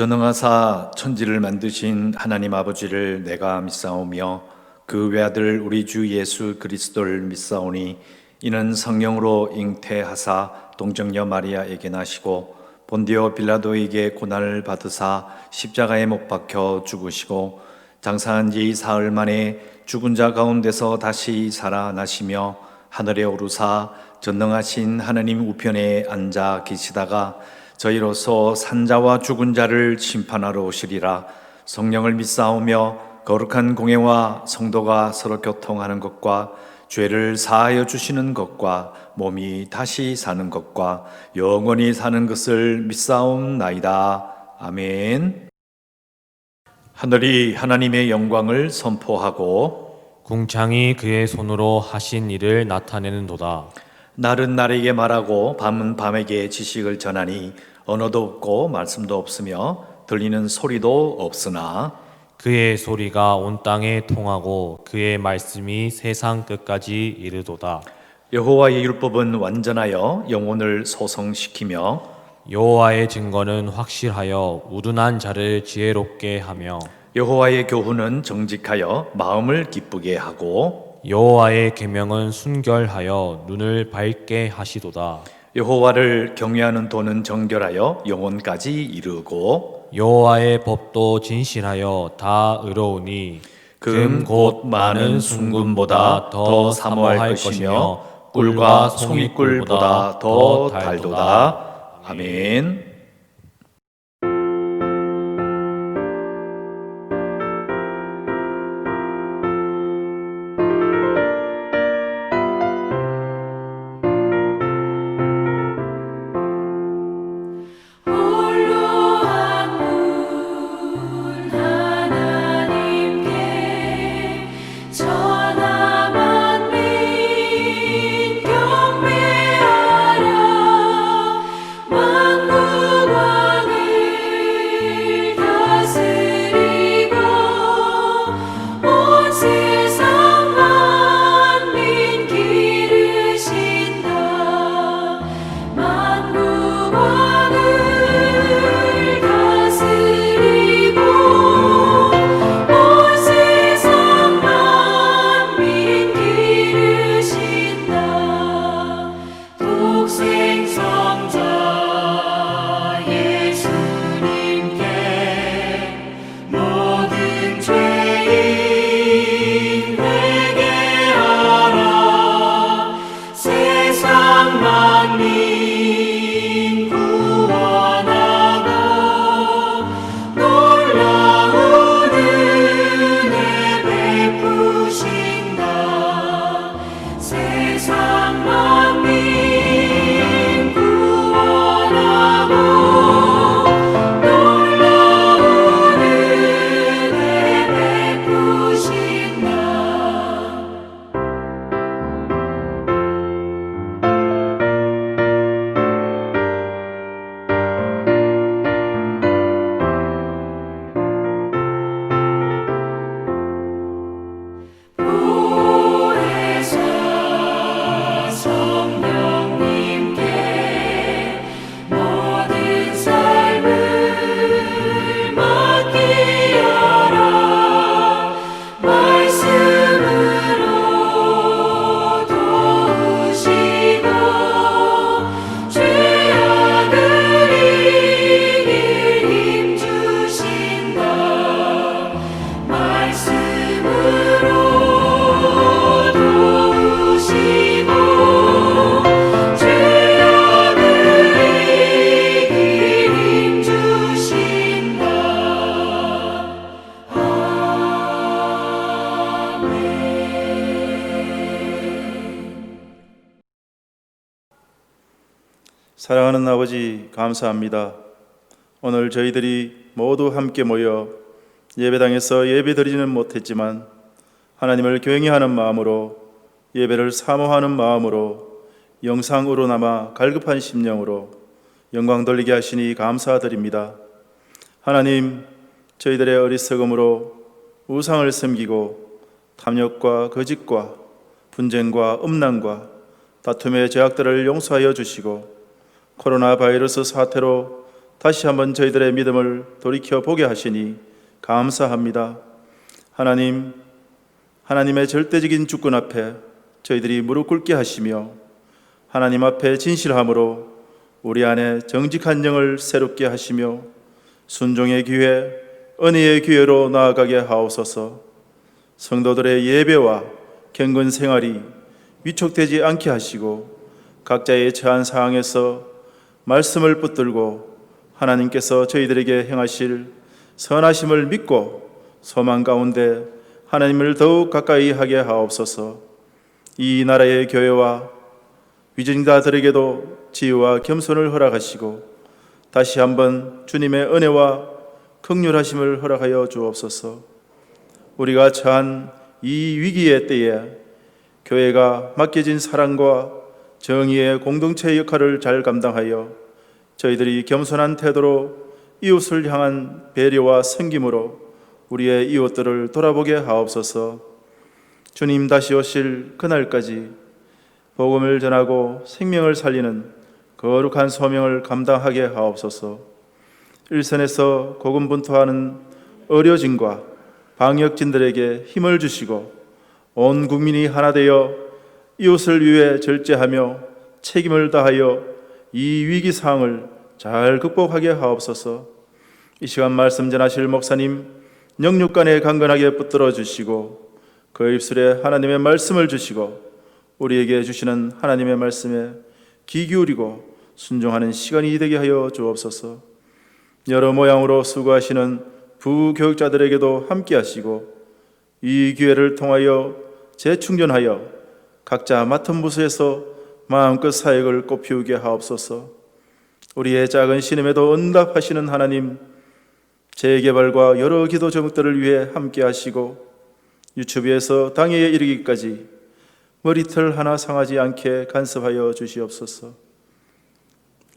전능하사 천지를 만드신 하나님 아버지를 내가 믿사오며 그 외아들 우리 주 예수 그리스도를 믿사오니 이는 성령으로 잉태하사 동정녀 마리아에게 나시고 본디오 빌라도에게 고난을 받으사 십자가에 못 박혀 죽으시고 장사한 지 사흘 만에 죽은 자 가운데서 다시 살아나시며 하늘에 오르사 전능하신 하나님 우편에 앉아 계시다가 저희로서 산자와 죽은 자를 심판하러 오시리라. 성령을 믿사오며 거룩한 공예와 성도가 서로 교통하는 것과 죄를 사하여 주시는 것과 몸이 다시 사는 것과 영원히 사는 것을 믿사옵나이다. 아멘. 하늘이 하나님의 영광을 선포하고 궁창이 그의 손으로 하신 일을 나타내는도다. 날은 날에게 말하고 밤은 밤에게 지식을 전하니 언어도 없고 말씀도 없으며 들리는 소리도 없으나 그의 소리가 온 땅에 통하고 그의 말씀이 세상 끝까지 이르도다. 여호와의 율법은 완전하여 영혼을 소성시키며 여호와의 증거는 확실하여 우둔한 자를 지혜롭게 하며 여호와의 교훈은 정직하여 마음을 기쁘게 하고 여호와의 계명은 순결하여 눈을 밝게 하시도다. 여호와를 경외하는 도는 정결하여 영혼까지 이르고 여호와의 법도 진실하여 다 의로우니 금 곧 많은 순금보다 더 사모할 것이며 꿀과 송이꿀보다 더 달도다. 아멘. 사랑하는 아버지, 감사합니다. 오늘 저희들이 모두 함께 모여 예배당에서 예배드리지는 못했지만 하나님을 경외하는 마음으로, 예배를 사모하는 마음으로, 영상으로나마 갈급한 심령으로 영광 돌리게 하시니 감사드립니다. 하나님, 저희들의 어리석음으로 우상을 섬기고 탐욕과 거짓과 분쟁과 음란과 다툼의 죄악들을 용서하여 주시고 코로나 바이러스 사태로 다시 한번 저희들의 믿음을 돌이켜 보게 하시니 감사합니다. 하나님, 하나님의 절대적인 주권 앞에 저희들이 무릎 꿇게 하시며 하나님 앞에 진실함으로 우리 안에 정직한 영을 새롭게 하시며 순종의 기회, 은혜의 기회로 나아가게 하옵소서. 성도들의 예배와 경건 생활이 위축되지 않게 하시고 각자의 처한 상황에서 말씀을 붙들고 하나님께서 저희들에게 행하실 선하심을 믿고 소망 가운데 하나님을 더욱 가까이 하게 하옵소서. 이 나라의 교회와 위증자들에게도 지혜와 겸손을 허락하시고 다시 한번 주님의 은혜와 긍휼하심을 허락하여 주옵소서. 우리가 처한 이 위기의 때에 교회가 맡겨진 사랑과 정의의 공동체 역할을 잘 감당하여 저희들이 겸손한 태도로 이웃을 향한 배려와 섬김으로 우리의 이웃들을 돌아보게 하옵소서. 주님 다시 오실 그날까지 복음을 전하고 생명을 살리는 거룩한 소명을 감당하게 하옵소서. 일선에서 고군분투하는 의료진과 방역진들에게 힘을 주시고 온 국민이 하나 되어 이웃을 위해 절제하며 책임을 다하여 이 위기 상황을 잘 극복하게 하옵소서. 이 시간 말씀 전하실 목사님 영육간에 강건하게 붙들어 주시고 그 입술에 하나님의 말씀을 주시고 우리에게 주시는 하나님의 말씀에 귀 기울이고 순종하는 시간이 되게 하여 주옵소서. 여러 모양으로 수고하시는 부교육자들에게도 함께 하시고 이 기회를 통하여 재충전하여 각자 맡은 부서에서 마음껏 사역을 꽃피우게 하옵소서. 우리의 작은 신임에도 응답하시는 하나님, 재개발과 여러 기도 제목들을 위해 함께 하시고 유튜브에서 당회에 이르기까지 머리털 하나 상하지 않게 간섭하여 주시옵소서.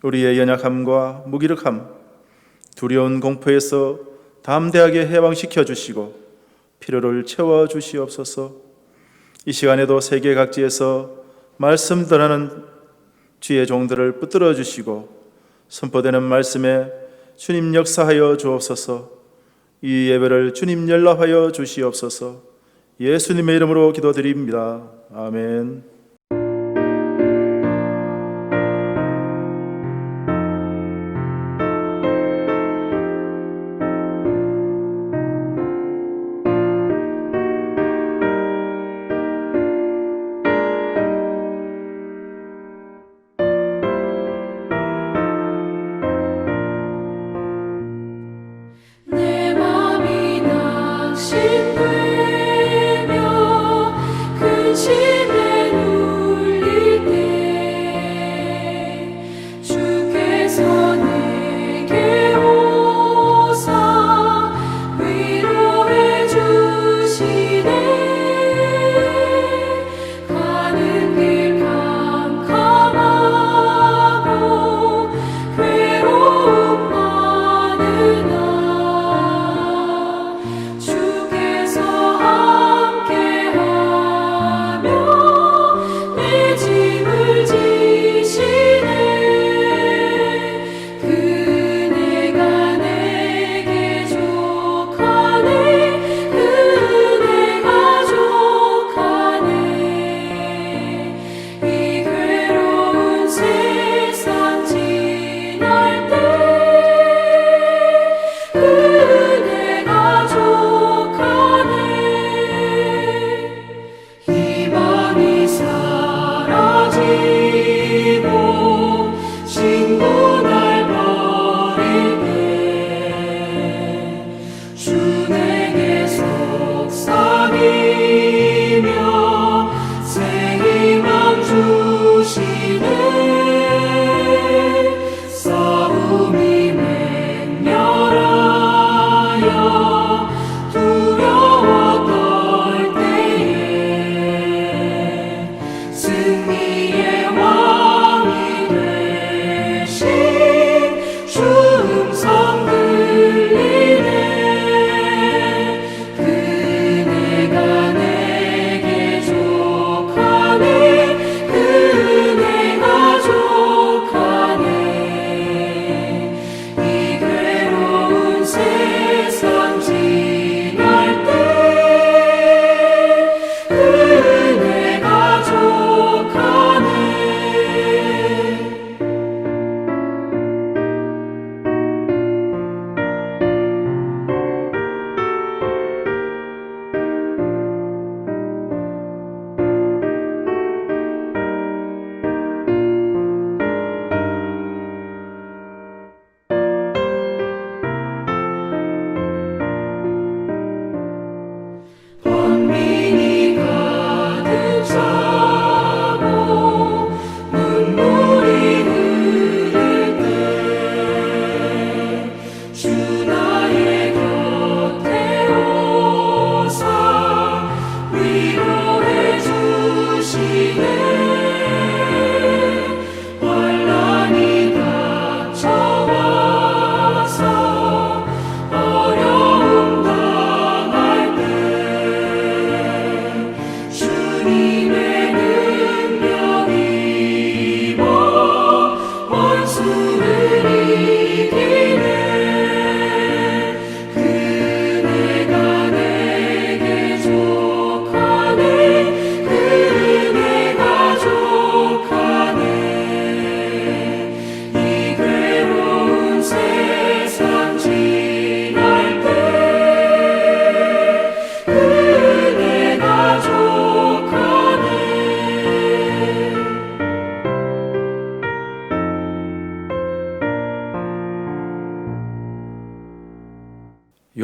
우리의 연약함과 무기력함, 두려운 공포에서 담대하게 해방시켜 주시고 필요를 채워 주시옵소서. 이 시간에도 세계 각지에서 말씀 전하는 주의 종들을 붙들어 주시고 선포되는 말씀에 주님 역사하여 주옵소서. 이 예배를 주님 연락하여 주시옵소서. 예수님의 이름으로 기도드립니다. 아멘. 내 맘이 낙심되며 근심에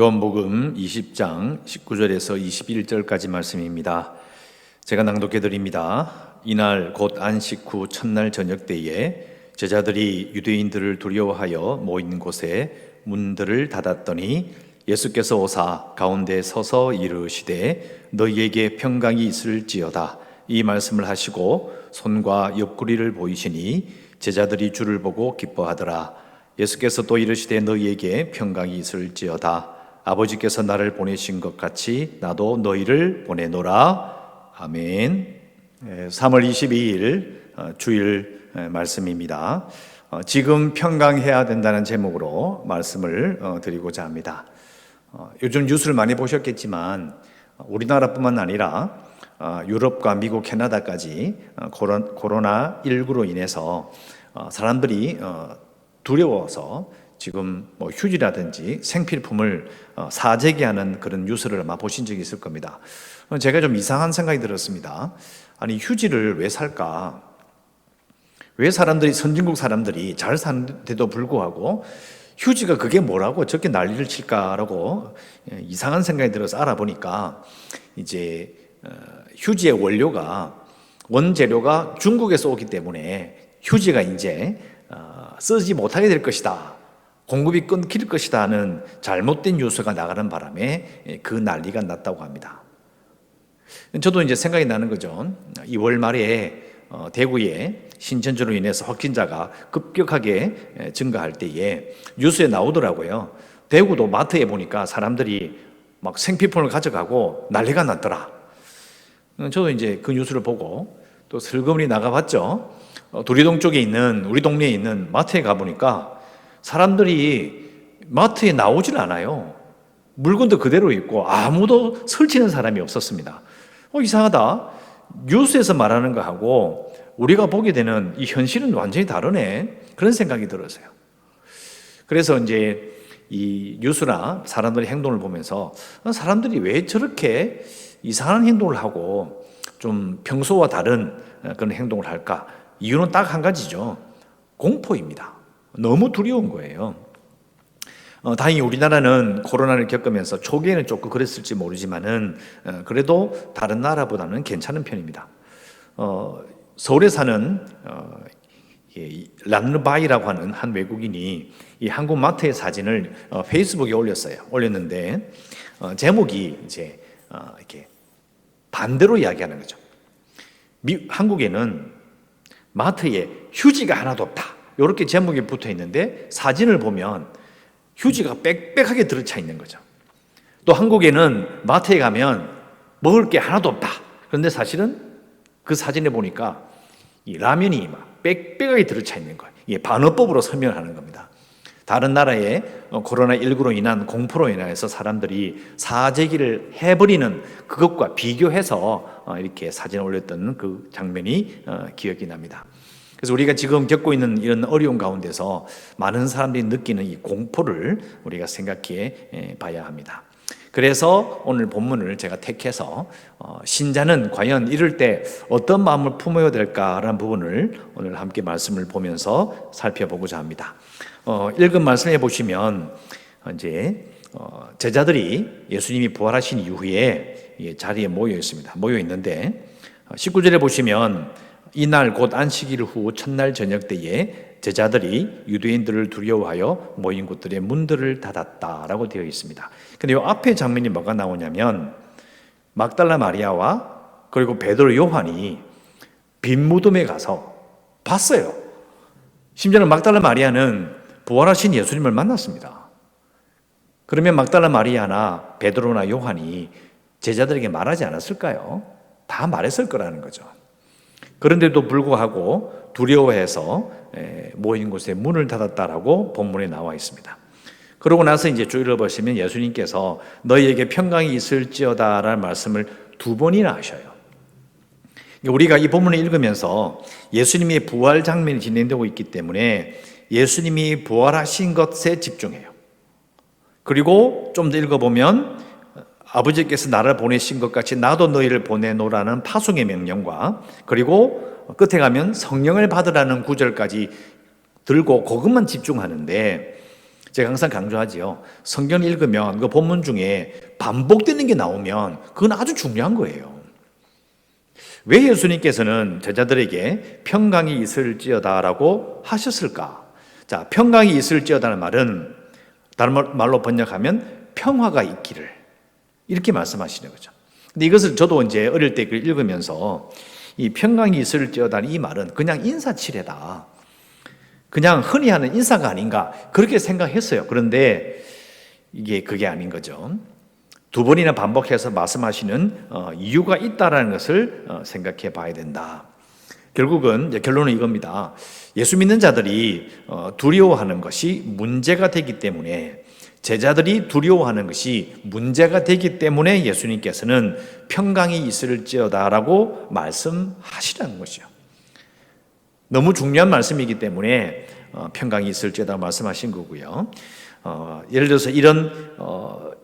요한복음 20장 19절에서 21절까지 말씀입니다. 제가 낭독해 드립니다. 이날 곧 안식 후 첫날 저녁 때에 제자들이 유대인들을 두려워하여 모인 곳에 문들을 닫았더니 예수께서 오사 가운데 서서 이르시되 너희에게 평강이 있을지어다. 이 말씀을 하시고 손과 옆구리를 보이시니 제자들이 주를 보고 기뻐하더라. 예수께서 또 이르시되 너희에게 평강이 있을지어다. 아버지께서 나를 보내신 것 같이 나도 너희를 보내노라. 아멘. 3월 22일 주일 말씀입니다. 지금 평강해야 된다는 제목으로 말씀을 드리고자 합니다. 요즘 뉴스를 많이 보셨겠지만 우리나라뿐만 아니라 유럽과 미국, 캐나다까지 코로나19로 인해서 사람들이 두려워서 지금 휴지라든지 생필품을 사재기하는 그런 뉴스를 아마 보신 적이 있을 겁니다. 제가 좀 이상한 생각이 들었습니다. 아니, 휴지를 왜 살까? 왜 사람들이, 선진국 사람들이 잘 사는데도 불구하고 휴지가 그게 뭐라고 저렇게 난리를 칠까라고 이상한 생각이 들어서 알아보니까 이제 휴지의 원재료가 중국에서 오기 때문에 휴지가 이제 쓰지 못하게 될 것이다, 공급이 끊길 것이다 하는 잘못된 뉴스가 나가는 바람에 그 난리가 났다고 합니다. 저도 이제 생각이 나는 거죠. 2월 말에 대구에 신천지로 인해서 확진자가 급격하게 증가할 때에 뉴스에 나오더라고요. 대구도 마트에 보니까 사람들이 막 생필품을 가져가고 난리가 났더라. 저도 이제 그 뉴스를 보고 또 슬그머니 나가봤죠. 도리동 쪽에 있는, 우리 동네에 있는 마트에 가보니까 사람들이 마트에 나오질 않아요. 물건도 그대로 있고 아무도 설치는 사람이 없었습니다. 이상하다. 뉴스에서 말하는 거하고 우리가 보게 되는 이 현실은 완전히 다르네. 그런 생각이 들었어요. 그래서 이제 이 뉴스나 사람들의 행동을 보면서 사람들이 왜 저렇게 이상한 행동을 하고 좀 평소와 다른 그런 행동을 할까? 이유는 딱 한 가지죠. 공포입니다. 너무 두려운 거예요. 다행히 우리나라는 코로나를 겪으면서 초기에는 조금 그랬을지 모르지만은 그래도 다른 나라보다는 괜찮은 편입니다. 서울에 사는 란르바이라고 하는 한 외국인이 이 한국 마트의 사진을 페이스북에 올렸는데 제목이 이제 이렇게 반대로 이야기하는 거죠. 한국에는 마트에 휴지가 하나도 없다, 이렇게 제목이 붙어 있는데 사진을 보면 휴지가 빽빽하게 들어차 있는 거죠. 또 한국에는 마트에 가면 먹을 게 하나도 없다. 그런데 사실은 그 사진에 보니까 이 라면이 막 빽빽하게 들어차 있는 거예요. 이게 반어법으로 설명하는 겁니다. 다른 나라의 코로나19로 인한 공포로 인해서 사람들이 사재기를 해버리는 그것과 비교해서 이렇게 사진을 올렸던 그 장면이 기억이 납니다. 그래서 우리가 지금 겪고 있는 이런 어려운 가운데서 많은 사람들이 느끼는 이 공포를 우리가 생각해 봐야 합니다. 그래서 오늘 본문을 제가 택해서 신자는 과연 이럴 때 어떤 마음을 품어야 될까라는 부분을 오늘 함께 말씀을 보면서 살펴보고자 합니다. 읽은 말씀해 보시면 이제 제자들이 예수님이 부활하신 이후에 자리에 모여 있습니다. 모여 있는데 19절에 보시면 이날 곧 안식일 후 첫날 저녁 때에 제자들이 유대인들을 두려워하여 모인 곳들의 문들을 닫았다라고 되어 있습니다. 근데 이 앞에 장면이 뭐가 나오냐면 막달라 마리아와 그리고 베드로, 요한이 빈 무덤에 가서 봤어요. 심지어는 막달라 마리아는 부활하신 예수님을 만났습니다. 그러면 막달라 마리아나 베드로나 요한이 제자들에게 말하지 않았을까요? 다 말했을 거라는 거죠. 그런데도 불구하고 두려워해서 모인 곳에 문을 닫았다라고 본문에 나와 있습니다. 그러고 나서 이제 쭉 읽어보시면 예수님께서 너희에게 평강이 있을지어다라는 말씀을 2번이나 하셔요. 우리가 이 본문을 읽으면서 예수님의 부활 장면이 진행되고 있기 때문에 예수님이 부활하신 것에 집중해요. 그리고 좀 더 읽어보면 아버지께서 나를 보내신 것 같이 나도 너희를 보내노라는 파송의 명령과 그리고 끝에 가면 성령을 받으라는 구절까지 들고 그것만 집중하는데 제가 항상 강조하지요. 성경 읽으면 그 본문 중에 반복되는 게 나오면 그건 아주 중요한 거예요. 왜 예수님께서는 제자들에게 평강이 있을지어다라고 하셨을까? 자, 평강이 있을지어다는 말은 다른 말로 번역하면 평화가 있기를 이렇게 말씀하시는 거죠. 근데 이것을 저도 이제 어릴 때 읽으면서 이 평강이 있을지어다는 이 말은 그냥 인사치레다. 그냥 흔히 하는 인사가 아닌가 그렇게 생각했어요. 그런데 이게 그게 아닌 거죠. 두 번이나 반복해서 말씀하시는 이유가 있다라는 것을 생각해 봐야 된다. 결국은 이제 결론은 이겁니다. 예수 믿는 자들이 두려워하는 것이 문제가 되기 때문에 제자들이 두려워하는 것이 문제가 되기 때문에 예수님께서는 평강이 있을지어다라고 말씀하시라는 것이죠. 너무 중요한 말씀이기 때문에 평강이 있을지어다 말씀하신 거고요. 예를 들어서 이런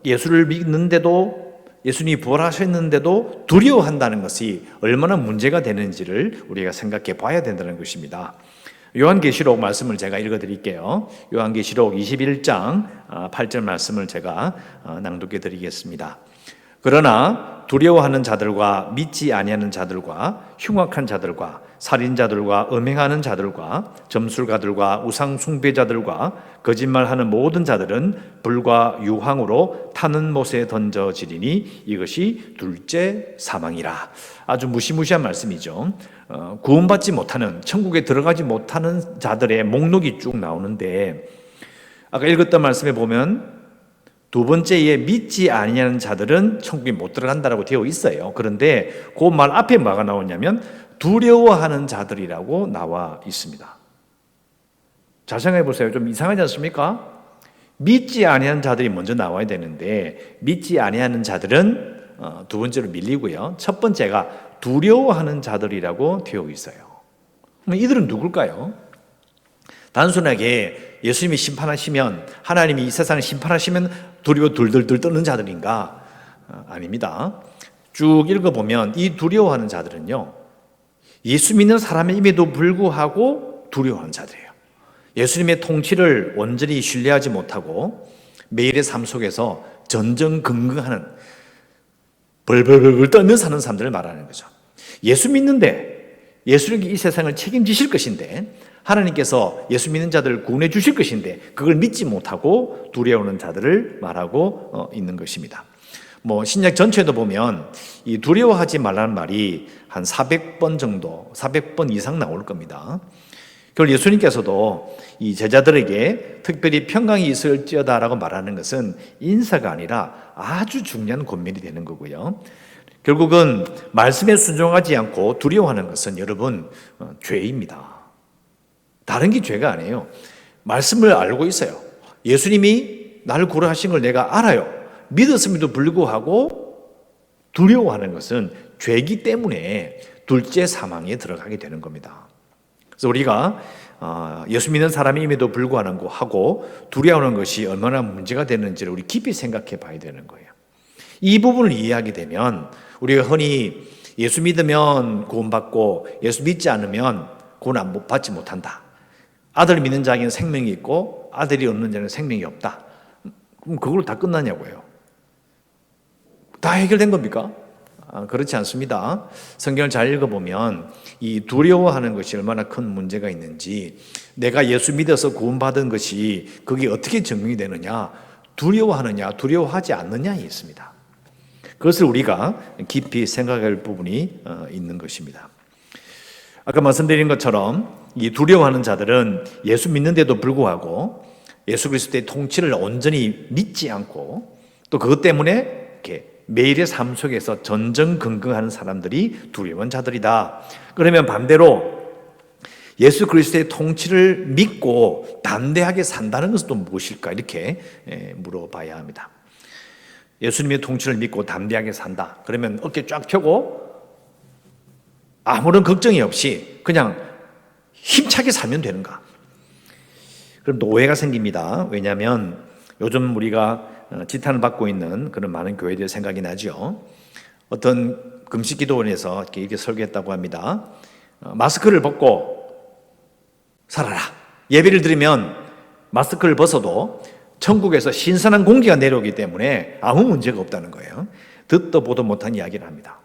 예수를 믿는데도 예수님이 부활하셨는데도 두려워한다는 것이 얼마나 문제가 되는지를 우리가 생각해 봐야 된다는 것입니다. 요한계시록 말씀을 제가 읽어드릴게요. 요한계시록 21장 8절 말씀을 제가 낭독해 드리겠습니다. 그러나 두려워하는 자들과 믿지 아니하는 자들과 흉악한 자들과 살인자들과 음행하는 자들과 점술가들과 우상 숭배자들과 거짓말하는 모든 자들은 불과 유황으로 타는 못에 던져지리니 이것이 둘째 사망이라. 아주 무시무시한 말씀이죠. 구원받지 못하는, 천국에 들어가지 못하는 자들의 목록이 쭉 나오는데 아까 읽었던 말씀에 보면 두 번째에 믿지 아니하는 자들은 천국에 못 들어간다라고 되어 있어요. 그런데 그 말 앞에 뭐가 나오냐면 두려워하는 자들이라고 나와 있습니다. 잘 생각해 보세요. 좀 이상하지 않습니까? 믿지 아니하는 자들이 먼저 나와야 되는데 믿지 아니하는 자들은 두 번째로 밀리고요. 첫 번째가 두려워하는 자들이라고 되어 있어요. 그럼 이들은 누굴까요? 단순하게 예수님이 심판하시면 하나님이 이 세상을 심판하시면 두려워 들들들 떠는 자들인가? 아닙니다. 쭉 읽어보면 이 두려워하는 자들은요, 예수 믿는 사람임에도 불구하고 두려워하는 자들이에요. 예수님의 통치를 온전히 신뢰하지 못하고 매일의 삶 속에서 전전긍긍하는 벌벌벌 떨며 사는 사람들을 말하는 거죠. 예수 믿는데 예수님이 이 세상을 책임지실 것인데 하나님께서 예수 믿는 자들을 구원해 주실 것인데 그걸 믿지 못하고 두려워하는 자들을 말하고 있는 것입니다. 신약 전체도 보면 이 두려워하지 말라는 말이 한 400번 정도, 400번 이상 나올 겁니다. 그걸 예수님께서도 이 제자들에게 특별히 평강이 있을지어다라고 말하는 것은 인사가 아니라 아주 중요한 권면이 되는 거고요. 결국은 말씀에 순종하지 않고 두려워하는 것은 여러분 죄입니다. 다른 게 죄가 아니에요. 말씀을 알고 있어요. 예수님이 나를 구원하신 걸 내가 알아요. 믿었음에도 불구하고 두려워하는 것은 죄이기 때문에 둘째 사망에 들어가게 되는 겁니다. 그래서 우리가 예수 믿는 사람임에도 불구하고 두려워하는 것이 얼마나 문제가 되는지를 우리 깊이 생각해 봐야 되는 거예요. 이 부분을 이해하게 되면 우리가 흔히 예수 믿으면 구원받고 예수 믿지 않으면 구원 받지 못한다. 아들 믿는 자에게는 생명이 있고 아들이 없는 자는 생명이 없다. 그럼 그걸로 다 끝나냐고요. 다 해결된 겁니까? 그렇지 않습니다. 성경을 잘 읽어보면 이 두려워하는 것이 얼마나 큰 문제가 있는지, 내가 예수 믿어서 구원받은 것이 그게 어떻게 증명이 되느냐, 두려워하느냐 두려워하지 않느냐에 있습니다. 그것을 우리가 깊이 생각할 부분이 있는 것입니다. 아까 말씀드린 것처럼 이 두려워하는 자들은 예수 믿는데도 불구하고 예수 그리스도의 통치를 온전히 믿지 않고 또 그것 때문에 이렇게 매일의 삶 속에서 전전긍긍하는 사람들이 두려운 자들이다. 그러면 반대로 예수 그리스도의 통치를 믿고 담대하게 산다는 것은 또 무엇일까? 이렇게 물어봐야 합니다. 예수님의 통치를 믿고 담대하게 산다. 그러면 어깨 쫙 펴고 아무런 걱정이 없이 그냥 힘차게 살면 되는가? 그럼 또 오해가 생깁니다. 왜냐하면 요즘 우리가 지탄을 받고 있는 그런 많은 교회들 생각이 나죠. 어떤 금식기도원에서 이렇게 설교했다고 합니다. 마스크를 벗고 살아라. 예배를 드리면 마스크를 벗어도 천국에서 신선한 공기가 내려오기 때문에 아무 문제가 없다는 거예요. 듣도 보도 못한 이야기를 합니다.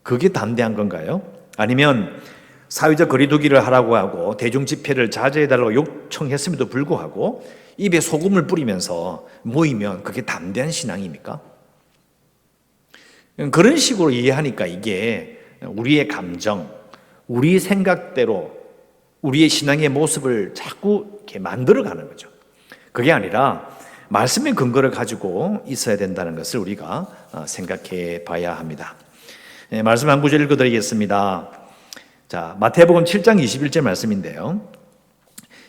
그게 담대한 건가요? 아니면 사회적 거리두기를 하라고 하고 대중 집회를 자제해달라고 요청했음에도 불구하고 입에 소금을 뿌리면서 모이면 그게 담대한 신앙입니까? 그런 식으로 이해하니까 이게 우리의 감정, 우리 생각대로 우리의 신앙의 모습을 자꾸 이렇게 만들어가는 거죠. 그게 아니라 말씀의 근거를 가지고 있어야 된다는 것을 우리가 생각해 봐야 합니다. 말씀 한 구절 읽어드리겠습니다. 자, 마태복음 7장 21절 말씀인데요.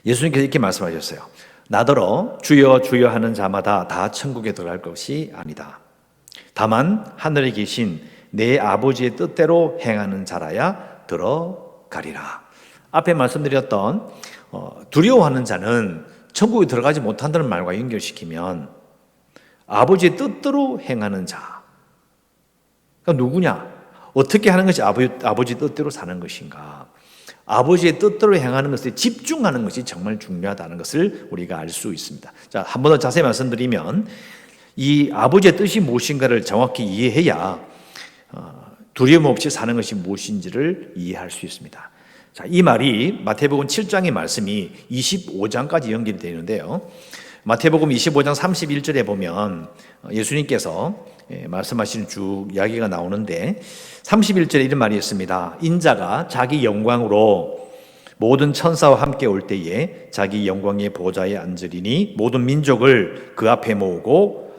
예수님께서 이렇게 말씀하셨어요. 나더러 주여 주여 하는 자마다 다 천국에 들어갈 것이 아니다. 다만 하늘에 계신 내 아버지의 뜻대로 행하는 자라야 들어가리라. 앞에 말씀드렸던 두려워하는 자는 천국에 들어가지 못한다는 말과 연결시키면 아버지의 뜻대로 행하는 자. 그러니까 누구냐? 어떻게 하는 것이 아버지 뜻대로 사는 것인가? 아버지의 뜻대로 행하는 것에 집중하는 것이 정말 중요하다는 것을 우리가 알 수 있습니다. 자, 한 번 더 자세히 말씀드리면 이 아버지의 뜻이 무엇인가를 정확히 이해해야 두려움 없이 사는 것이 무엇인지를 이해할 수 있습니다. 자, 이 말이 마태복음 7장의 말씀이 25장까지 연결이 되는데요. 마태복음 25장 31절에 보면 예수님께서 말씀하시는 쭉 이야기가 나오는데 31절에 이런 말이 있습니다. 인자가 자기 영광으로 모든 천사와 함께 올 때에 자기 영광의 보좌에 앉으리니 모든 민족을 그 앞에 모으고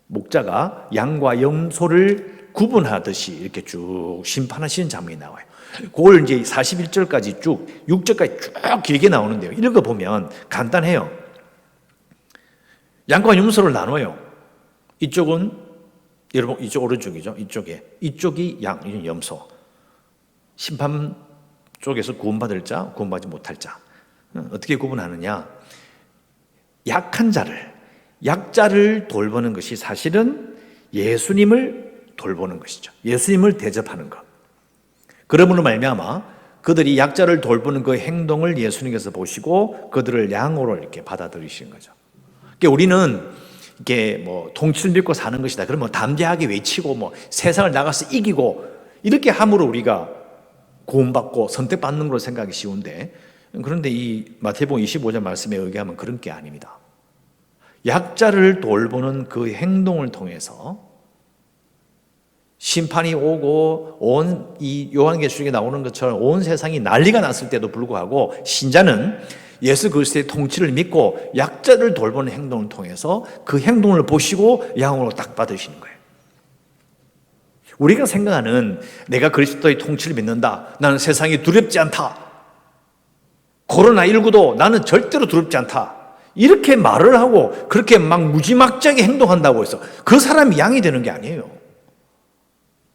목자가 양과 염소를 구분하듯이 이렇게 쭉 심판하시는 장면이 나와요. 그걸 이제 41절까지 쭉 6절까지 쭉 길게 나오는데요. 읽어보면 간단해요. 양과 염소를 나눠요. 이쪽은 여러분 이쪽 오른쪽이죠. 이쪽이 양, 이쪽이 염소. 심판 쪽에서 구원받을 자, 구원받지 못할 자. 어떻게 구분하느냐? 약자를 돌보는 것이 사실은 예수님을 돌보는 것이죠. 예수님을 대접하는 것. 그러므로 말미암아 그들이 약자를 돌보는 그 행동을 예수님께서 보시고 그들을 양으로 이렇게 받아들이시는 거죠. 그러니까 우리는 이게 뭐 통치를 믿고 사는 것이다. 그러면 담대하게 외치고 뭐 세상을 나가서 이기고 이렇게 함으로 우리가 구원받고 선택받는 걸로 생각하기 쉬운데, 그런데 이 마태복음 25장 말씀에 의하면 그런 게 아닙니다. 약자를 돌보는 그 행동을 통해서 심판이 오고 온 이 요한계시록에 나오는 것처럼 온 세상이 난리가 났을 때도 불구하고 신자는 예수 그리스도의 통치를 믿고 약자를 돌보는 행동을 통해서 그 행동을 보시고 양으로 딱 받으시는 거예요. 우리가 생각하는 내가 그리스도의 통치를 믿는다. 나는 세상이 두렵지 않다. 코로나19도 나는 절대로 두렵지 않다. 이렇게 말을 하고 그렇게 막 무지막지하게 행동한다고 해서 그 사람이 양이 되는 게 아니에요.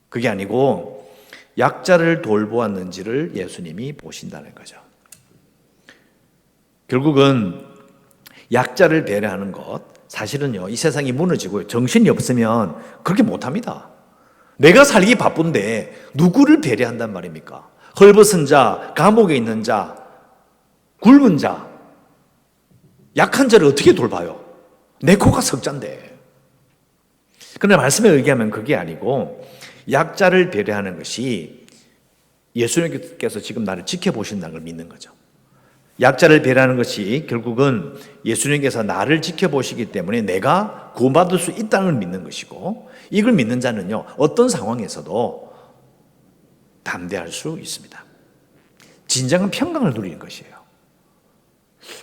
그게 아니고 약자를 돌보았는지를 예수님이 보신다는 거죠. 결국은 약자를 배려하는 것, 사실은요, 이 세상이 무너지고 정신이 없으면 그렇게 못합니다. 내가 살기 바쁜데 누구를 배려한단 말입니까? 헐벗은 자, 감옥에 있는 자, 굶은 자, 약한 자를 어떻게 돌봐요? 내 코가 석잔데. 그러나 말씀에 의하면 그게 아니고 약자를 배려하는 것이 예수님께서 지금 나를 지켜보신다는 걸 믿는 거죠. 약자를 배려하는 것이 결국은 예수님께서 나를 지켜보시기 때문에 내가 구원받을 수 있다는 걸 믿는 것이고, 이걸 믿는 자는요, 어떤 상황에서도 담대할 수 있습니다. 진정한 평강을 누리는 것이에요.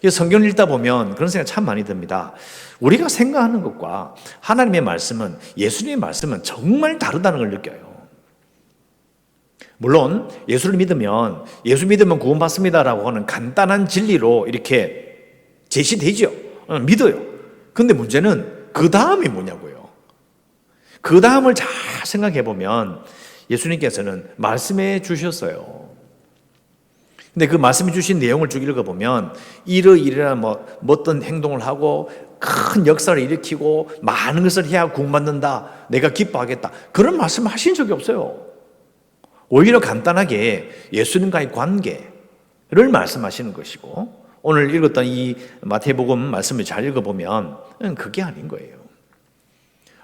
성경을 읽다 보면 그런 생각 참 많이 듭니다. 우리가 생각하는 것과 하나님의 말씀은, 예수님의 말씀은 정말 다르다는 걸 느껴요. 물론 예수 믿으면 구원받습니다라고 하는 간단한 진리로 이렇게 제시되죠. 믿어요. 그런데 문제는 그 다음이 뭐냐고요. 그 다음을 잘 생각해 보면 예수님께서는 말씀해 주셨어요. 근데 그 말씀해 주신 내용을 쭉 읽어보면 이러이러한 뭐 어떤 행동을 하고 큰 역사를 일으키고 많은 것을 해야 구원받는다, 내가 기뻐하겠다, 그런 말씀 하신 적이 없어요. 오히려 간단하게 예수님과의 관계를 말씀하시는 것이고, 오늘 읽었던 이 마태복음 말씀을 잘 읽어보면 그게 아닌 거예요.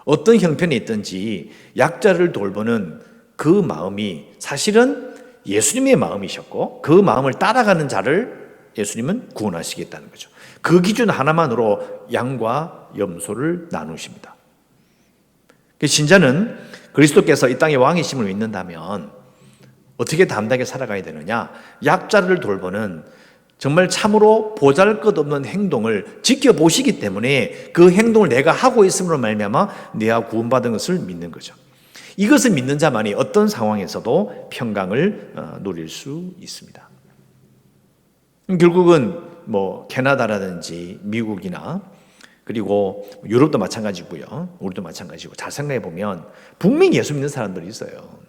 어떤 형편이 있든지 약자를 돌보는 그 마음이 사실은 예수님의 마음이셨고 그 마음을 따라가는 자를 예수님은 구원하시겠다는 거죠. 그 기준 하나만으로 양과 염소를 나누십니다. 신자는 그리스도께서 이 땅의 왕이심을 믿는다면 어떻게 담대하게 살아가야 되느냐? 약자를 돌보는 정말 참으로 보잘것없는 행동을 지켜보시기 때문에 그 행동을 내가 하고 있음으로 말미암아 내가 구원받은 것을 믿는 거죠. 이것을 믿는 자만이 어떤 상황에서도 평강을 누릴 수 있습니다. 결국은 캐나다라든지 미국이나 그리고 유럽도 마찬가지고요. 우리도 마찬가지고 잘 생각해 보면 분명히 예수 믿는 사람들이 있어요.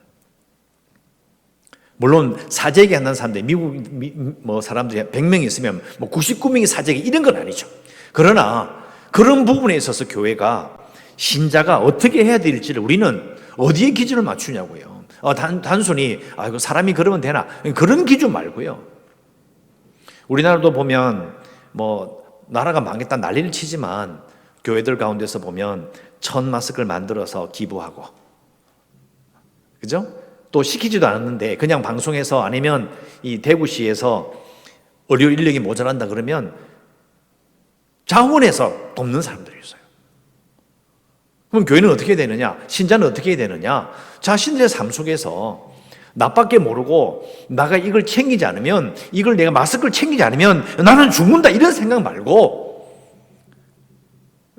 물론 사재기 한다는 사람들이 미국 사람들이 100명 있으면 99명이 사재기 이런 건 아니죠. 그러나 그런 부분에 있어서 교회가 신자가 어떻게 해야 될지를 우리는 어디에 기준을 맞추냐고요. 단순히 이거 사람이 그러면 되나 그런 기준 말고요. 우리나라도 보면 나라가 망했다 난리를 치지만 교회들 가운데서 보면 1000 마스크를 만들어서 기부하고, 그죠? 또 시키지도 않았는데 그냥 방송에서 아니면 이 대구시에서 의료 인력이 모자란다 그러면 자원해서 돕는 사람들이 있어요. 그럼 교회는 어떻게 되느냐? 신자는 어떻게 되느냐? 자신들의 삶 속에서 나밖에 모르고 나가 이걸 챙기지 않으면, 이걸 내가 마스크를 챙기지 않으면 나는 죽는다 이런 생각 말고,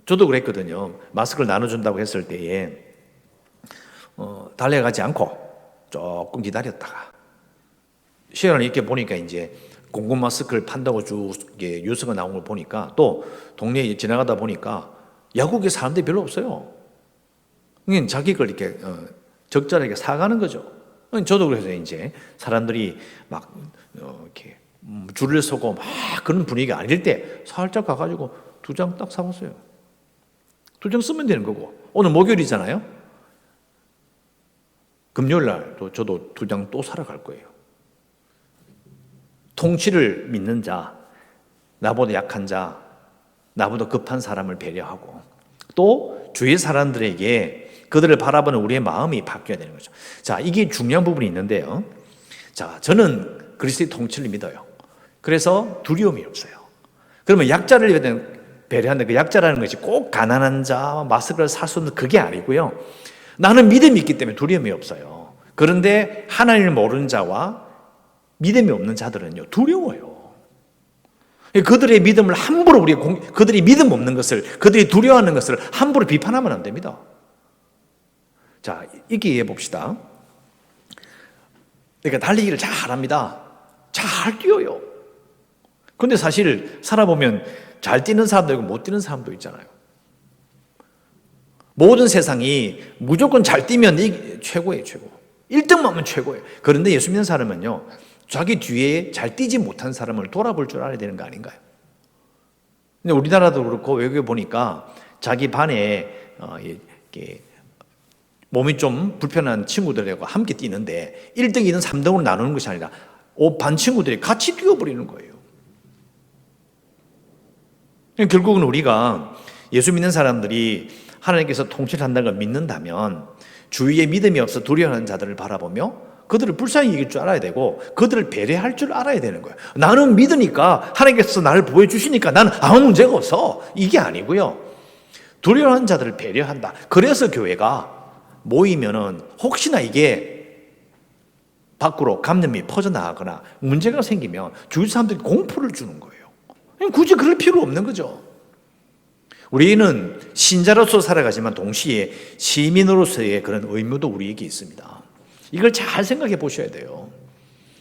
저도 그랬거든요. 마스크를 나눠준다고 했을 때에 달려가지 않고 조금 기다렸다가 시간을 이렇게 보니까 이제 공공 마스크를 판다고 쭉 뉴스가 나온 걸 보니까 또 동네에 지나가다 보니까 야구계 사람들이 별로 없어요. 그러니까 자기 걸 이렇게 적절하게 사가는 거죠. 저도 그래서 이제 사람들이 막 이렇게 줄을 서고 막 그런 분위기가 아닐 때 살짝 가가지고 2장 딱 사봤어요. 2장 쓰면 되는 거고. 오늘 목요일이잖아요. 금요일 날도 저도 2장 또 사러 갈 거예요. 통치를 믿는 자, 나보다 약한 자, 나보다 급한 사람을 배려하고 또 주위 사람들에게 그들을 바라보는 우리의 마음이 바뀌어야 되는 거죠. 자, 이게 중요한 부분이 있는데요. 자, 저는 그리스도의 통치를 믿어요. 그래서 두려움이 없어요. 그러면 약자를 배려하는 그 약자라는 것이 꼭 가난한 자, 마스크를 살 수 없는 그게 아니고요. 나는 믿음이 있기 때문에 두려움이 없어요. 그런데 하나님을 모르는 자와 믿음이 없는 자들은요, 두려워요. 그들의 믿음을 함부로 그들이 믿음 없는 것을, 그들이 두려워하는 것을 함부로 비판하면 안 됩니다. 자, 이렇게 이해해 봅시다. 그러니까 달리기를 잘 합니다. 잘 뛰어요. 근데 사실 살아보면 잘 뛰는 사람도 있고 못 뛰는 사람도 있잖아요. 모든 세상이 무조건 잘 뛰면 최고예요, 최고. 1등만 하면 최고예요. 그런데 예수 믿는 사람은요, 자기 뒤에 잘 뛰지 못한 사람을 돌아볼 줄 알아야 되는 거 아닌가요? 근데 우리나라도 그렇고 외국에 보니까 자기 반에 이렇게 몸이 좀 불편한 친구들하고 함께 뛰는데 1등, 2등, 3등으로 나누는 것이 아니라 반 친구들이 같이 뛰어버리는 거예요. 결국은 우리가 예수 믿는 사람들이 하나님께서 통치를 한다는 걸 믿는다면 주위에 믿음이 없어 두려워하는 자들을 바라보며 그들을 불쌍히 여길 줄 알아야 되고 그들을 배려할 줄 알아야 되는 거예요. 나는 믿으니까 하나님께서 나를 보여주시니까 나는 아무 문제가 없어. 이게 아니고요. 두려워하는 자들을 배려한다. 그래서 교회가 모이면은 혹시나 이게 밖으로 감염이 퍼져나가거나 문제가 생기면 주위 사람들이 공포를 주는 거예요. 굳이 그럴 필요 없는 거죠. 우리는 신자로서 살아가지만 동시에 시민으로서의 그런 의무도 우리에게 있습니다. 이걸 잘 생각해 보셔야 돼요.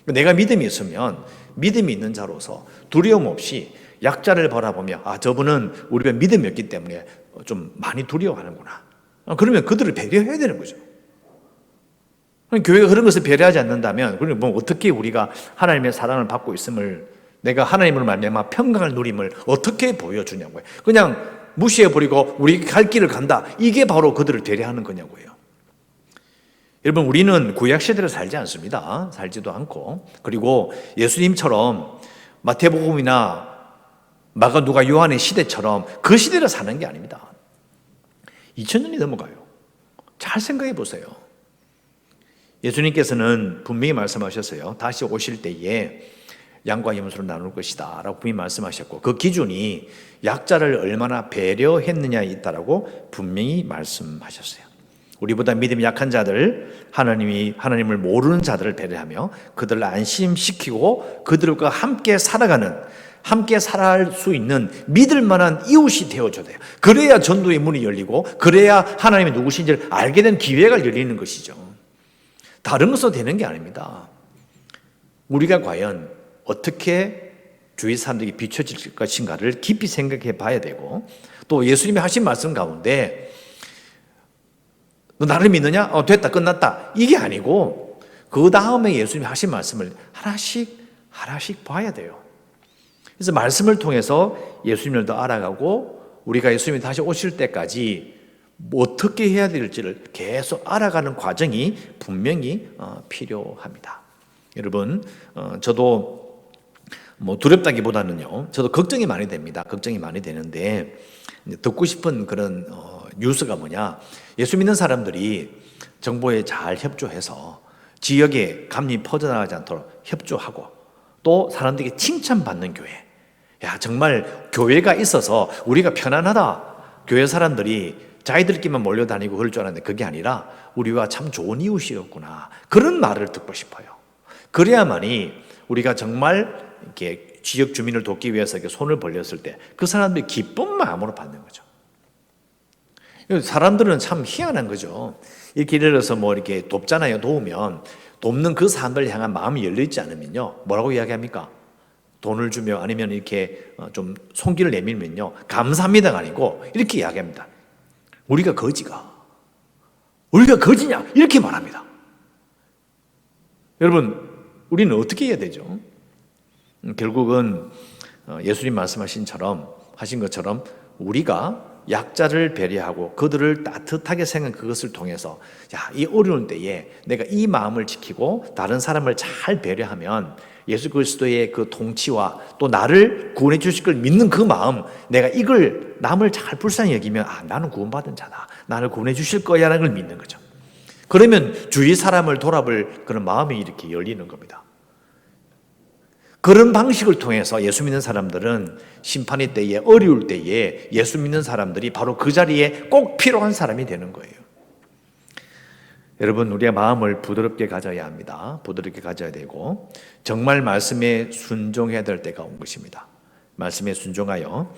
내가 믿음이 있으면 믿음이 있는 자로서 두려움 없이 약자를 바라보며 저분은 우리가 믿음이 없기 때문에 좀 많이 두려워하는구나. 그러면 그들을 배려해야 되는 거죠. 교회가 그런 것을 배려하지 않는다면 그럼 어떻게 우리가 하나님의 사랑을 받고 있음을, 내가 하나님을 말미암아 평강을 누림을 어떻게 보여주냐고요. 그냥 무시해버리고 우리 갈 길을 간다. 이게 바로 그들을 배려하는 거냐고요. 여러분, 우리는 구약시대를 살지 않습니다. 살지도 않고. 그리고 예수님처럼 마태복음이나 마가 누가 요한의 시대처럼 그 시대를 사는 게 아닙니다. 2000년이 넘어가요. 잘 생각해 보세요. 예수님께서는 분명히 말씀하셨어요. 다시 오실 때에 양과 염소를 나눌 것이다 라고 분명히 말씀하셨고, 그 기준이 약자를 얼마나 배려했느냐에 있다라고 분명히 말씀하셨어요. 우리보다 믿음이 약한 자들, 하나님을 모르는 자들을 배려하며 그들을 안심시키고 그들과 함께 살아가는, 함께 살아갈 수 있는 믿을 만한 이웃이 되어줘야 돼요. 그래야 전도의 문이 열리고, 그래야 하나님이 누구신지를 알게 된 기회가 열리는 것이죠. 다른 것으로 되는 게 아닙니다. 우리가 과연 어떻게 주위 사람들에게 비춰질 것인가를 깊이 생각해 봐야 되고, 또 예수님이 하신 말씀 가운데 너 나를 믿느냐? 됐다, 끝났다, 이게 아니고 그 다음에 예수님이 하신 말씀을 하나씩 봐야 돼요. 그래서 말씀을 통해서 예수님을 더 알아가고, 우리가 예수님이 다시 오실 때까지 어떻게 해야 될지를 계속 알아가는 과정이 분명히 필요합니다. 여러분, 저도 두렵다기보다는요, 저도 걱정이 많이 됩니다. 걱정이 많이 되는데, 듣고 싶은 그런 뉴스가 뭐냐, 예수 믿는 사람들이 정보에 잘 협조해서 지역에 감염이 퍼져나가지 않도록 협조하고, 또 사람들에게 칭찬받는 교회. 야, 정말 교회가 있어서 우리가 편안하다. 교회 사람들이 자기들끼리만 몰려다니고 그럴 줄 알았는데 그게 아니라 우리와 참 좋은 이웃이었구나, 그런 말을 듣고 싶어요. 그래야만이 우리가 정말 이렇게 지역 주민을 돕기 위해서 이렇게 손을 벌렸을 때 그 사람들이 기쁜 마음으로 받는 거죠. 사람들은 참 희한한 거죠. 이렇게 예를 들어서 이렇게 돕잖아요. 도우면 돕는 그 사람들 향한 마음이 열려있지 않으면요, 뭐라고 이야기합니까? 돈을 주며 아니면 이렇게 좀 손길을 내밀면요, 감사합니다가 아니고 이렇게 이야기합니다. 우리가 거지냐? 이렇게 말합니다. 여러분, 우리는 어떻게 해야 되죠? 결국은 예수님 말씀하신 것처럼 우리가 약자를 배려하고 그들을 따뜻하게 생각한 그것을 통해서, 이 어려운 때에 내가 이 마음을 지키고 다른 사람을 잘 배려하면 예수 그리스도의 그 통치와 또 나를 구원해 주실 걸 믿는 그 마음, 내가 이걸 남을 잘 불쌍히 여기면 나는 구원받은 자다, 나를 구원해 주실 거야 라는 걸 믿는 거죠. 그러면 주위 사람을 돌아볼 그런 마음이 이렇게 열리는 겁니다. 그런 방식을 통해서 예수 믿는 사람들은 심판의 때에, 어려울 때에 예수 믿는 사람들이 바로 그 자리에 꼭 필요한 사람이 되는 거예요. 여러분, 우리의 마음을 부드럽게 가져야 합니다. 부드럽게 가져야 되고, 정말 말씀에 순종해야 될 때가 온 것입니다. 말씀에 순종하여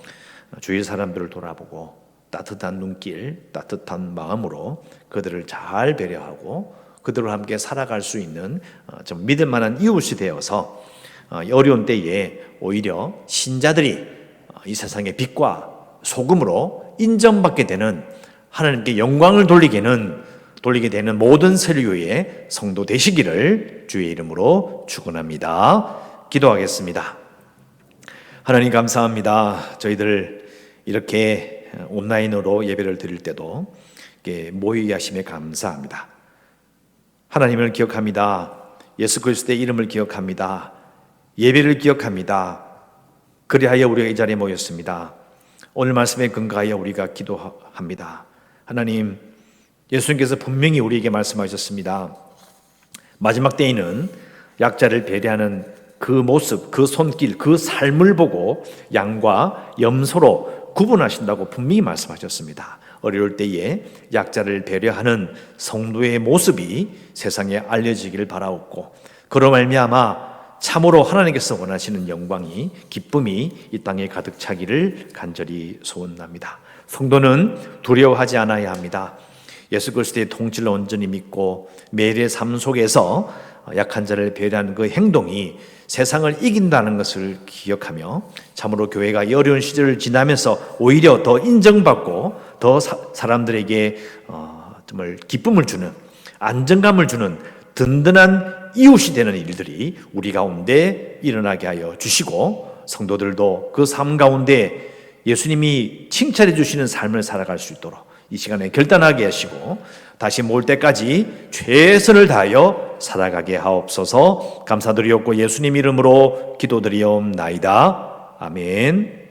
주위 사람들을 돌아보고 따뜻한 눈길, 따뜻한 마음으로 그들을 잘 배려하고 그들과 함께 살아갈 수 있는 좀 믿을 만한 이웃이 되어서 어려운 때에 오히려 신자들이 이 세상의 빛과 소금으로 인정받게 되는, 하나님께 영광을 돌리게 되는 모든 설교의 성도 되시기를 주의 이름으로 축원합니다. 기도하겠습니다. 하나님 감사합니다. 저희들 이렇게 온라인으로 예배를 드릴 때도 모이게 하심에 감사합니다. 하나님을 기억합니다. 예수 그리스도의 이름을 기억합니다. 예배를 기억합니다. 그리하여 우리가 이 자리에 모였습니다. 오늘 말씀에 근거하여 우리가 기도합니다. 하나님, 예수님께서 분명히 우리에게 말씀하셨습니다. 마지막 때에는 약자를 배려하는 그 모습, 그 손길, 그 삶을 보고 양과 염소로 구분하신다고 분명히 말씀하셨습니다. 어려울 때에 약자를 배려하는 성도의 모습이 세상에 알려지기를 바라옵고, 그로 말미암아 참으로 하나님께서 원하시는 영광이, 기쁨이 이 땅에 가득 차기를 간절히 소원합니다. 성도는 두려워하지 않아야 합니다. 예수 그리스도의 통치를 온전히 믿고 매일의 삶 속에서 약한 자를 배려하는 그 행동이 세상을 이긴다는 것을 기억하며, 참으로 교회가 이 어려운 시절을 지나면서 오히려 더 인정받고 더 사람들에게 정말 기쁨을 주는, 안정감을 주는 든든한 이웃이 되는 일들이 우리 가운데 일어나게 하여 주시고, 성도들도 그 삶 가운데 예수님이 칭찬해 주시는 삶을 살아갈 수 있도록 이 시간에 결단하게 하시고 다시 모을 때까지 최선을 다하여 살아가게 하옵소서. 감사드리옵고 예수님 이름으로 기도드리옵나이다. 아멘.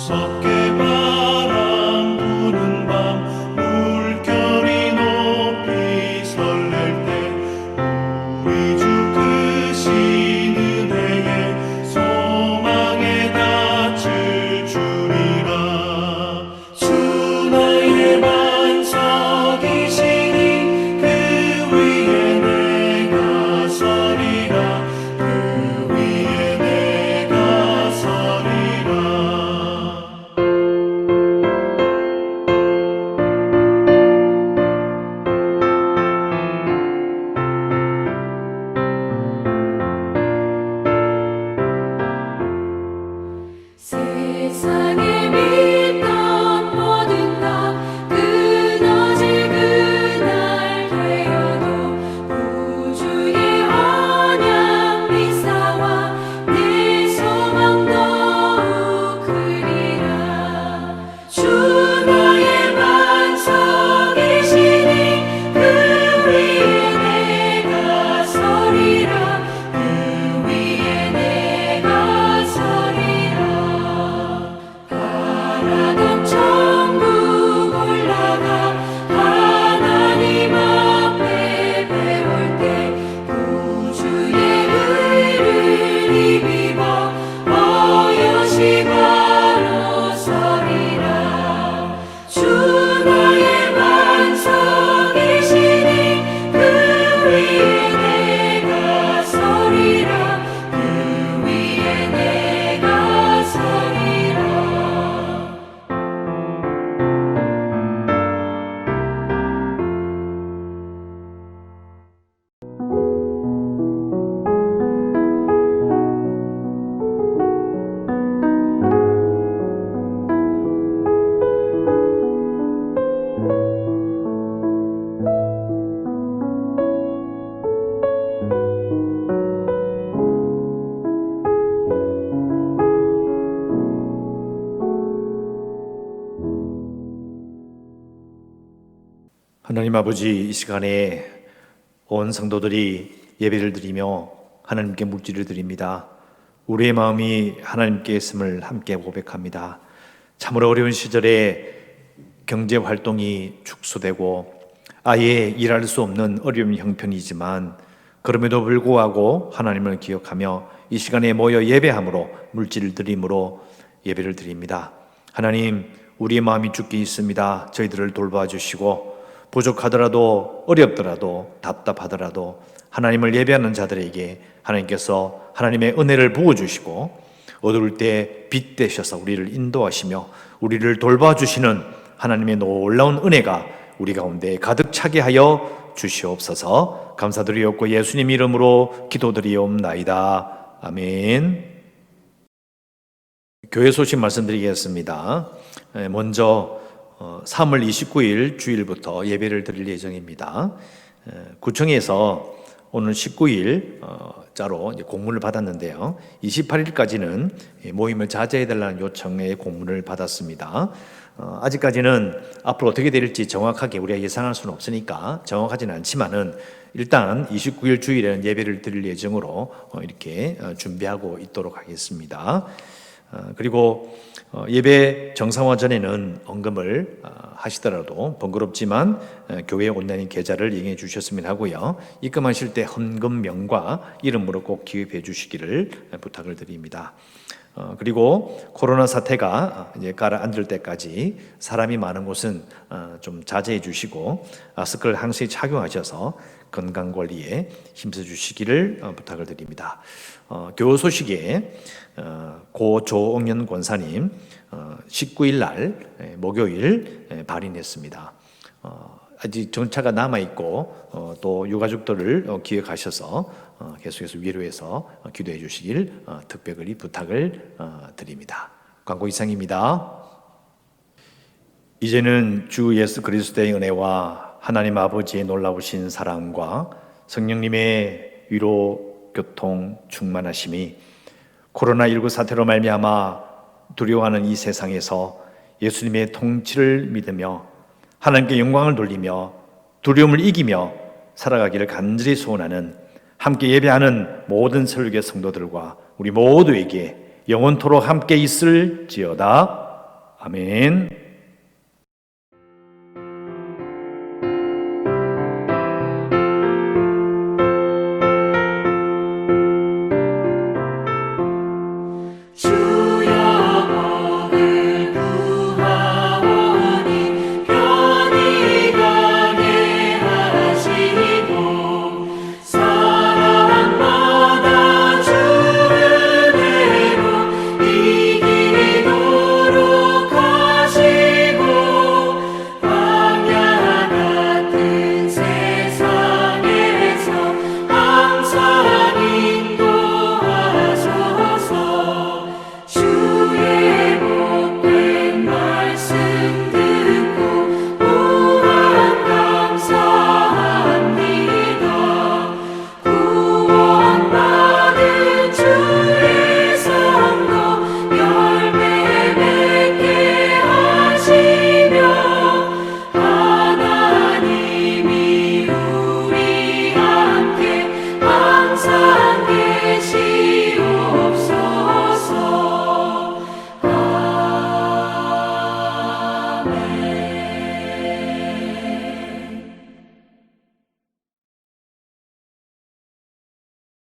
무섭게 바람 부는 밤 물결이 높이 설렐 때 우리 주 크신 은혜에 소망에 닿을 주리라. 주 나의 반석이시니 그 위에 내가 서리라. 그 위에 내가 서리라. 세상에 믿던 모든 것 끊어질 그날 되어도 구주의 언약 믿사와 내 소망 더욱 크리라. 주 나의 반석이시니 그 위에 내가 서리라. 그 위에 내가 서리라. 바라던 천국 올라가 하나님 앞에 배울 때 구주의 의를 입어 어여시 바로 서리라. 주 나의 반석이시니 그 위에 내가 서리라. 그 위에 내가 서리라. 하나님 아버지, 이 시간에 온 성도들이 예배를 드리며 하나님께 물질을 드립니다. 우리의 마음이 하나님께 있음을 함께 고백합니다. 참으로 어려운 시절에 경제 활동이 축소되고 아예 일할 수 없는 어려운 형편이지만 그럼에도 불구하고 하나님을 기억하며 이 시간에 모여 예배함으로 물질을 드림으로 예배를 드립니다. 하나님, 우리의 마음이 주께 있습니다. 저희들을 돌봐 주시고 부족하더라도 어렵더라도 답답하더라도 하나님을 예배하는 자들에게 하나님께서 하나님의 은혜를 부어주시고 어두울 때 빛 되셔서 우리를 인도하시며 우리를 돌봐주시는 하나님의 놀라운 은혜가 우리 가운데 가득 차게 하여 주시옵소서. 감사드리옵고 예수님 이름으로 기도드리옵나이다. 아멘. 교회 소식 말씀드리겠습니다. 먼저 3월 29일 주일부터 예배를 드릴 예정입니다. 구청에서 오늘 19일 자로 공문을 받았는데요. 28일까지는 모임을 자제해달라는 요청의 공문을 받았습니다. 아직까지는 앞으로 어떻게 될지 정확하게 우리가 예상할 수는 없으니까 정확하지는 않지만은 일단 29일 주일에는 예배를 드릴 예정으로 이렇게 준비하고 있도록 하겠습니다. 그리고 예배 정상화 전에는 언금을 하시더라도 번거롭지만 교회 온라인 계좌를 이용해 주셨으면 하고요. 입금하실 때 헌금명과 이름으로 꼭 기입해 주시기를 부탁을 드립니다. 그리고 코로나 사태가 이제 가라앉을 때까지 사람이 많은 곳은 좀 자제해 주시고 마스크를 항상 착용하셔서 건강 관리에 힘써 주시기를 부탁을 드립니다. 교우 소식에 고 조옥년 권사님 19일 날 목요일 발인했습니다. 아직 전차가 남아 있고 또 유가족들을 기억하셔서 계속해서 위로해서 기도해 주시길 특별히 부탁을 드립니다. 광고 이상입니다. 이제는 주 예수 그리스도의 은혜와 하나님 아버지의 놀라우신 사랑과 성령님의 위로 교통 충만하심이 코로나19 사태로 말미암아 두려워하는 이 세상에서 예수님의 통치를 믿으며 하나님께 영광을 돌리며 두려움을 이기며 살아가기를 간절히 소원하는 함께 예배하는 모든 설교의 성도들과 우리 모두에게 영원토록 함께 있을지어다. 아멘.